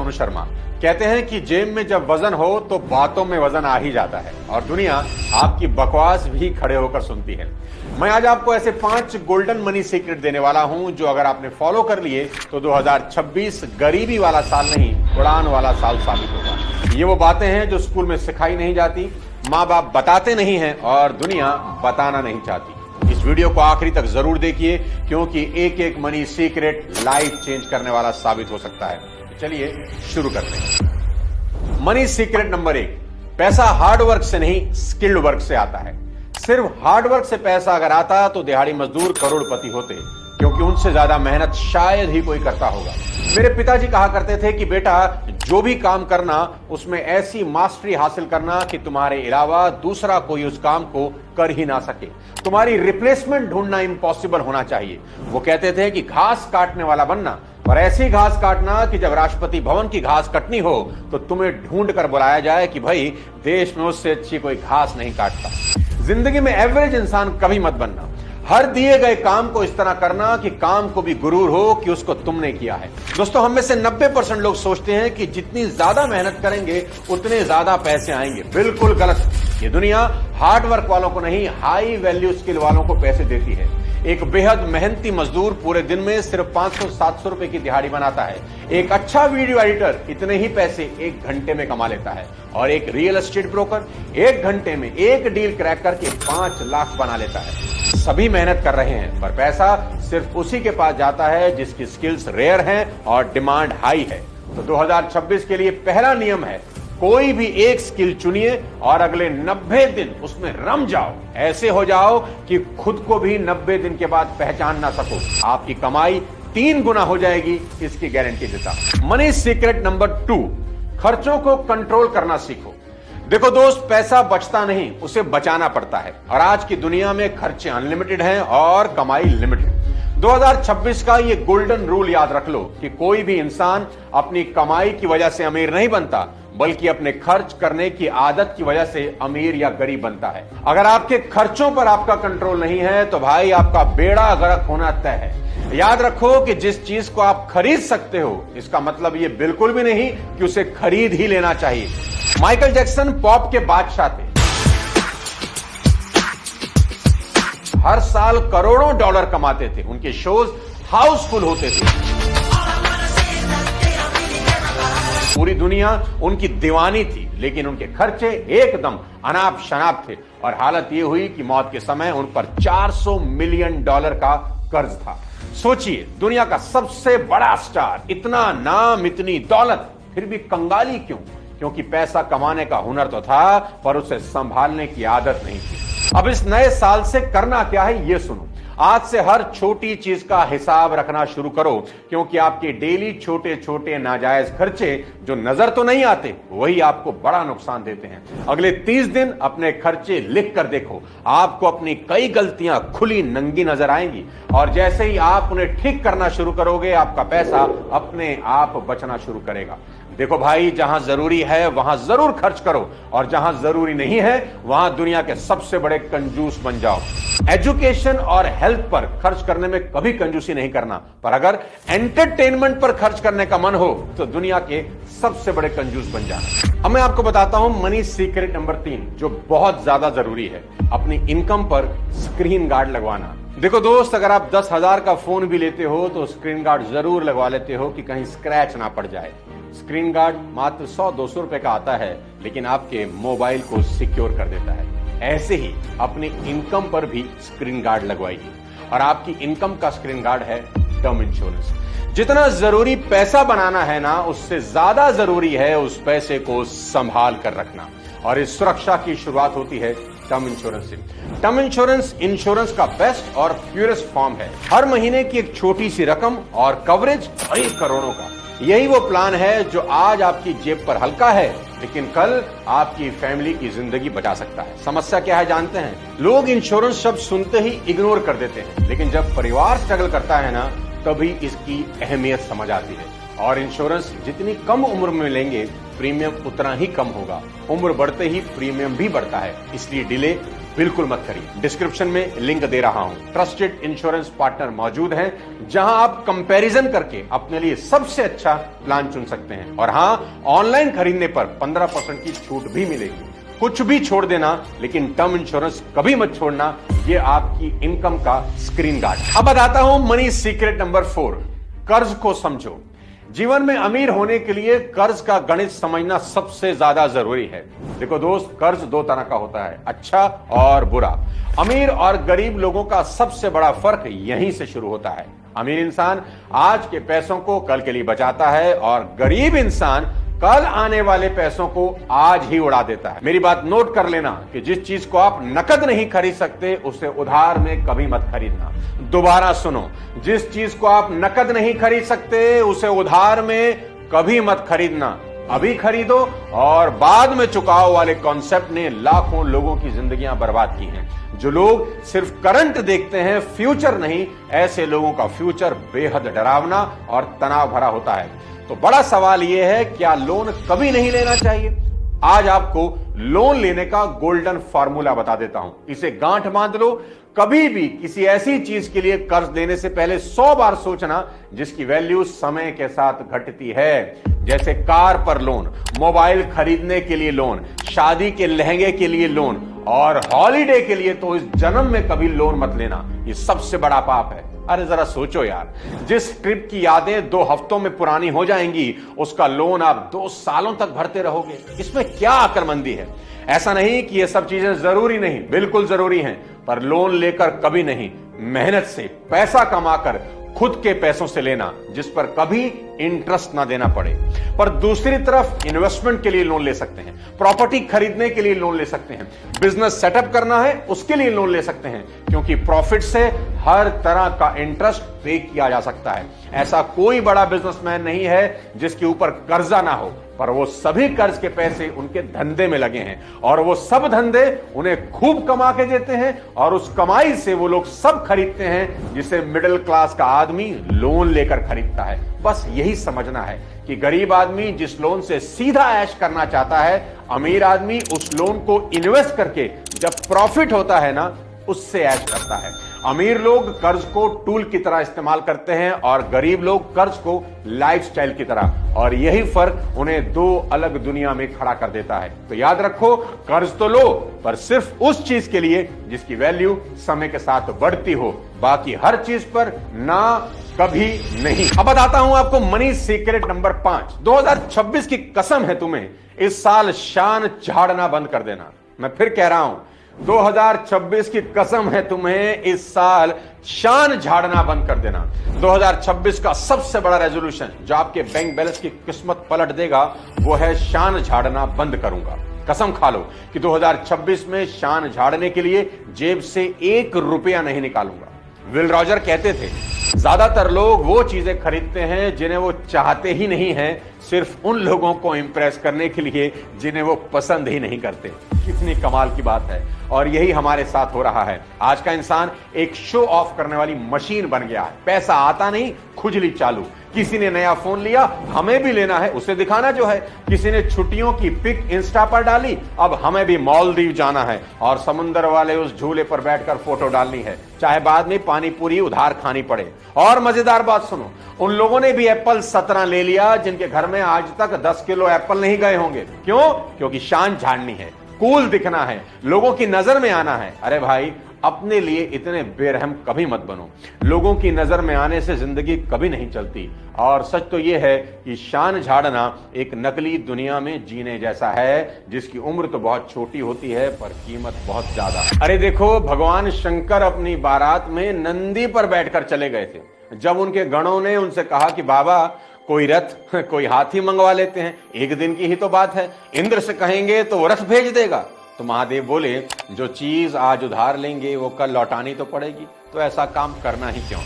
सोनू शर्मा। कहते हैं कि जेब में जब वजन हो तो बातों में वजन आ ही जाता है और दुनिया आपकी बकवास भी खड़े होकर सुनती है। मैं आज आपको ऐसे 5 गोल्डन मनी सीक्रेट देने वाला हूं जो अगर आपने फॉलो कर लिए तो 2026 गरीबी वाला साल नहीं, उड़ान वाला साल साबित होगा। ये वो बातें हैं जो स्कूल में सिखाई नहीं जाती, माँ बाप बताते नहीं हैं और दुनिया बताना नहीं चाहती। इस वीडियो को आखिरी तक जरूर देखिए क्योंकि एक एक मनी सीक्रेट लाइफ चेंज करने वाला साबित हो सकता है। चलिए शुरू करते हैं। मनी सीक्रेट नंबर 1, पैसा हार्ड वर्क से नहीं स्किल्ड वर्क से आता है। सिर्फ हार्ड वर्क से पैसा अगर आता तो दिहाड़ी मजदूर करोड़पति होते, क्योंकि उनसे ज्यादा मेहनत शायद ही कोई करता होगा। मेरे पिताजी कहा करते थे कि बेटा जो भी काम करना उसमें ऐसी मास्टरी हासिल करना कि तुम्हारे अलावा दूसरा कोई उस काम को कर ही ना सके। तुम्हारी रिप्लेसमेंट ढूंढना इम्पॉसिबल होना चाहिए। वो कहते थे कि घास काटने वाला बनना, और ऐसी घास काटना कि जब राष्ट्रपति भवन की घास कटनी हो तो तुम्हें ढूंढ कर बुलाया जाए कि भाई देश में उससे अच्छी कोई घास नहीं काटता। जिंदगी में एवरेज इंसान कभी मत बनना। हर दिए गए काम को इस तरह करना कि काम को भी गुरूर हो कि उसको तुमने किया है। दोस्तों, हम में से 90% लोग सोचते हैं कि जितनी ज्यादा मेहनत करेंगे उतने ज्यादा पैसे आएंगे। बिल्कुल गलत। ये दुनिया हार्ड वर्क वालों को नहीं, हाई वैल्यू स्किल वालों को पैसे देती है। एक बेहद मेहनती मजदूर पूरे दिन में सिर्फ 500-700 रुपए की दिहाड़ी बनाता है। एक अच्छा वीडियो एडिटर इतने ही पैसे 1 घंटे में कमा लेता है और एक रियल एस्टेट ब्रोकर 1 घंटे में एक डील क्रैक करके 5 लाख बना लेता है। सभी मेहनत कर रहे हैं पर पैसा सिर्फ उसी के पास जाता है जिसकी स्किल्स रेयर हैं और डिमांड हाई है। तो 2026 के लिए पहला नियम है, कोई भी एक स्किल चुनिए और अगले 90 दिन उसमें रम जाओ। ऐसे हो जाओ कि खुद को भी 90 दिन के बाद पहचान ना सको। आपकी कमाई 3 गुना हो जाएगी, इसकी गारंटी देता। मनी सीक्रेट नंबर 2, खर्चों को कंट्रोल करना सीखो। देखो दोस्त, पैसा बचता नहीं, उसे बचाना पड़ता है और आज की दुनिया में खर्चे अनलिमिटेड हैं और कमाई लिमिटेड। 2026 का ये गोल्डन रूल याद रख लो कि कोई भी इंसान अपनी कमाई की वजह से अमीर नहीं बनता, बल्कि अपने खर्च करने की आदत की वजह से अमीर या गरीब बनता है। अगर आपके खर्चों पर आपका कंट्रोल नहीं है तो भाई आपका बेड़ा गर्क होना तय है। याद रखो कि जिस चीज को आप खरीद सकते हो इसका मतलब ये बिल्कुल भी नहीं कि उसे खरीद ही लेना चाहिए। माइकल जैक्सन पॉप के बादशाह थे। हर साल करोड़ों डॉलर कमाते थे। उनके शोज हाउसफुल होते थे। पूरी दुनिया उनकी दीवानी थी, लेकिन उनके खर्चे एकदम अनाप शनाप थे और हालत यह हुई कि मौत के समय उन पर $400 मिलियन का कर्ज था। सोचिए, दुनिया का सबसे बड़ा स्टार, इतना नाम, इतनी दौलत, फिर भी कंगाली क्यों? क्योंकि पैसा कमाने का हुनर तो था पर उसे संभालने की आदत नहीं थी। अब इस नए साल से करना क्या है ये सुनो। आज से हर छोटी चीज का हिसाब रखना शुरू करो, क्योंकि आपके डेली छोटे छोटे नाजायज खर्चे जो नजर तो नहीं आते वही आपको बड़ा नुकसान देते हैं। अगले 30 दिन अपने खर्चे लिख कर देखो, आपको अपनी कई गलतियां खुली नंगी नजर आएंगी और जैसे ही आप उन्हें ठीक करना शुरू करोगे आपका पैसा अपने आप बचना शुरू करेगा। देखो भाई, जहां जरूरी है वहां जरूर खर्च करो और जहां जरूरी नहीं है वहां दुनिया के सबसे बड़े कंजूस बन जाओ। एजुकेशन और हेल्थ पर खर्च करने में कभी कंजूसी नहीं करना, पर अगर एंटरटेनमेंट पर खर्च करने का मन हो तो दुनिया के सबसे बड़े कंजूस बन जाना। अब मैं आपको बताता हूं मनी सीक्रेट नंबर 3 जो बहुत ज्यादा जरूरी है, अपनी इनकम पर स्क्रीन गार्ड लगवाना। देखो दोस्त, अगर आप 10,000 का फोन भी लेते हो तो स्क्रीन गार्ड जरूर लगवा लेते हो कि कहीं स्क्रैच ना पड़ जाए। स्क्रीन गार्ड मात्र 100-200 रुपए का आता है, लेकिन आपके मोबाइल को सिक्योर कर देता है। ऐसे ही अपनी इनकम पर भी स्क्रीन गार्ड लगवाइए और आपकी इनकम का स्क्रीन गार्ड है टर्म इंश्योरेंस। जितना जरूरी पैसा बनाना है ना, उससे ज्यादा जरूरी है उस पैसे को संभाल कर रखना और इस सुरक्षा की शुरुआत होती है टर्म इंश्योरेंस से। टर्म इंश्योरेंस इंश्योरेंस का बेस्ट और प्योरेस्ट फॉर्म है। हर महीने की एक छोटी सी रकम और कवरेज कई करोड़ों का। यही वो प्लान है जो आज आपकी जेब पर हल्का है लेकिन कल आपकी फैमिली की जिंदगी बचा सकता है। समस्या क्या है जानते हैं? लोग इंश्योरेंस शब्द सुनते ही इग्नोर कर देते हैं, लेकिन जब परिवार स्ट्रगल करता है ना तभी इसकी अहमियत समझ आती है। और इंश्योरेंस जितनी कम उम्र में लेंगे प्रीमियम उतना ही कम होगा। उम्र बढ़ते ही प्रीमियम भी बढ़ता है, इसलिए डिले बिल्कुल मत करिए। डिस्क्रिप्शन में लिंक दे रहा हूं, ट्रस्टेड इंश्योरेंस पार्टनर मौजूद हैं जहां आप कंपैरिजन करके अपने लिए सबसे अच्छा प्लान चुन सकते हैं। और हां, ऑनलाइन खरीदने पर 15% की छूट भी मिलेगी। कुछ भी छोड़ देना लेकिन टर्म इंश्योरेंस कभी मत छोड़ना, ये आपकी इनकम का स्क्रीन गार्ड। अब बताता हूं मनी सीक्रेट नंबर 4, कर्ज को समझो। जीवन में अमीर होने के लिए कर्ज का गणित समझना सबसे ज्यादा जरूरी है। देखो दोस्त, कर्ज दो तरह का होता है, अच्छा और बुरा। अमीर और गरीब लोगों का सबसे बड़ा फर्क यहीं से शुरू होता है। अमीर इंसान आज के पैसों को कल के लिए बचाता है और गरीब इंसान कल आने वाले पैसों को आज ही उड़ा देता है। मेरी बात नोट कर लेना कि जिस चीज को आप नकद नहीं खरीद सकते उसे उधार में कभी मत खरीदना। दोबारा सुनो, जिस चीज को आप नकद नहीं खरीद सकते उसे उधार में कभी मत खरीदना। अभी खरीदो और बाद में चुकाओ वाले कॉन्सेप्ट ने लाखों लोगों की जिंदगियां बर्बाद की हैं। जो लोग सिर्फ करंट देखते हैं, फ्यूचर नहीं, ऐसे लोगों का फ्यूचर बेहद डरावना और तनाव भरा होता है। तो बड़ा सवाल यह है, क्या लोन कभी नहीं लेना चाहिए? आज आपको लोन लेने का गोल्डन फॉर्मूला बता देता हूं। इसे गांठ बांध लो। कभी भी किसी ऐसी चीज के लिए कर्ज लेने से पहले 100 बार सोचना जिसकी वैल्यू समय के साथ घटती है। जैसे कार पर लोन, मोबाइल खरीदने के लिए लोन, शादी के लहंगे के लिए लोन और हॉलीडे के लिए तो इस जन्म में कभी लोन मत लेना। ये सबसे बड़ा पाप है। अरे जरा सोचो यार, जिस ट्रिप की यादें 2 हफ्तों में पुरानी हो जाएंगी उसका लोन आप 2 सालों तक भरते रहोगे। इसमें क्या अक्लमंदी है? ऐसा नहीं कि ये सब चीजें जरूरी नहीं, बिल्कुल जरूरी हैं, पर लोन लेकर कभी नहीं, मेहनत से पैसा कमाकर खुद के पैसों से लेना जिस पर कभी इंटरेस्ट ना देना पड़े। पर दूसरी तरफ इन्वेस्टमेंट के लिए लोन ले सकते हैं, प्रॉपर्टी खरीदने के लिए लोन ले सकते हैं, बिजनेस सेटअप करना है उसके लिए लोन ले सकते हैं, क्योंकि प्रॉफिट से हर तरह का इंटरेस्ट पे किया जा सकता है। ऐसा कोई बड़ा बिजनेसमैन नहीं है जिसके ऊपर कर्जा ना हो, पर वो सभी कर्ज के पैसे उनके धंधे में लगे हैं और वो सब धंधे उन्हें खूब कमा के देते हैं और उस कमाई से वो लोग सब खरीदते हैं जिसे मिडिल क्लास का आदमी लोन लेकर खरीदता है। बस यही समझना है कि गरीब आदमी जिस लोन से सीधा ऐश करना चाहता है, अमीर आदमी उस लोन को इन्वेस्ट करके जब प्रॉफिट होता है ना, उससे ऐश करता है। अमीर लोग कर्ज को टूल की तरह इस्तेमाल करते हैं और गरीब लोग कर्ज को लाइफस्टाइल की तरह, और यही फर्क उन्हें 2 अलग दुनिया में खड़ा कर देता है। तो याद रखो, कर्ज तो लो पर सिर्फ उस चीज के लिए जिसकी वैल्यू समय के साथ बढ़ती हो, बाकी हर चीज पर ना कभी नहीं। अब बताता हूं आपको मनी सीक्रेट नंबर 5। 2026 की कसम है तुम्हें, इस साल शान झाड़ना बंद कर देना। मैं फिर कह रहा हूं, 2026 की कसम है तुम्हें, इस साल शान झाड़ना बंद कर देना। 2026 का सबसे बड़ा रेजोल्यूशन जो आपके बैंक बैलेंस की किस्मत पलट देगा वो है शान झाड़ना बंद करूंगा। कसम खा लो कि 2026 में शान झाड़ने के लिए जेब से 1 रुपया नहीं निकालूंगा। विल रॉजर कहते थे, ज्यादातर लोग वो चीजें खरीदते हैं जिन्हें वो चाहते ही नहीं हैं, सिर्फ उन लोगों को इंप्रेस करने के लिए जिन्हें वो पसंद ही नहीं करते। कितनी कमाल की बात है, और यही हमारे साथ हो रहा है। आज का इंसान एक शो ऑफ करने वाली मशीन बन गया है। पैसा आता नहीं, खुजली चालू। किसी ने नया फोन लिया, हमें भी लेना है, उसे दिखाना जो है। किसी ने छुट्टियों की पिक इंस्टा पर डाली, अब हमें भी मालदीव जाना है और समुद्र वाले उस झूले पर बैठकर फोटो डालनी है, चाहे बाद में पानी पूरी उधार खानी पड़े। और मजेदार बात सुनो, उन लोगों ने भी एप्पल 17 ले लिया जिनके घर में आज तक 10 किलो एप्पल नहीं गए होंगे। क्यों? क्योंकि शान झाड़नी है, कूल दिखना है, लोगों की नजर में आना है। अरे भाई, अपने लिए इतने बेरहम कभी मत बनो। लोगों की नजर में आने से जिंदगी कभी नहीं चलती। और सच तो यह है कि शान झाड़ना एक नकली दुनिया में जीने जैसा है, जिसकी उम्र तो बहुत छोटी होती है पर कीमत बहुत ज्यादा। अरे देखो, भगवान शंकर अपनी बारात में नंदी पर बैठकर चले गए थे। जब उनके गणों ने उनसे कहा कि बाबा कोई रथ, कोई हाथी मंगवा लेते हैं, एक दिन की ही तो बात है, इंद्र से कहेंगे तो वो रथ भेज देगा। तो महादेव बोले, जो चीज आज उधार लेंगे वो कल लौटानी तो पड़ेगी, तो ऐसा काम करना ही क्यों।